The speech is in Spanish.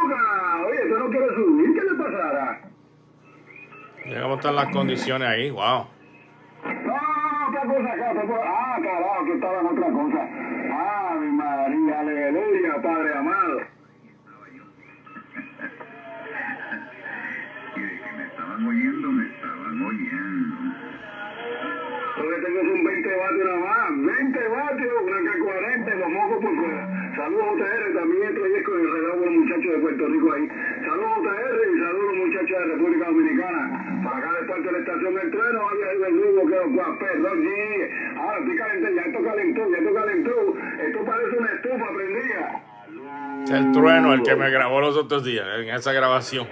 boca! Oye, ¿tú no quieres subir? ¿Qué le pasará? Mira cómo están las condiciones ahí, wow. No, otra cosa acá, otra cosa. Ah, carajo, que estaba en otra cosa. Ah, mi María, aleluya, Padre amado. Y de que me estaban oyendo, me estaban oyendo. Lo que tengo son 20 vatios nada más. 20 vatios, una K40, los mocos por fuera. Saludos a UTR, también entro ahí con el relajo de los muchachos de Puerto Rico ahí. Saludos a UTR y saludos a los muchachos de República Dominicana. Para acá de parte de la estación del tren, vaya ahí del grupo que los guapes, Rocky. Ahora estoy calentado, ya esto calentó. Esto parece una estufa prendida. Es el trueno el que me grabó los otros días en esa grabación.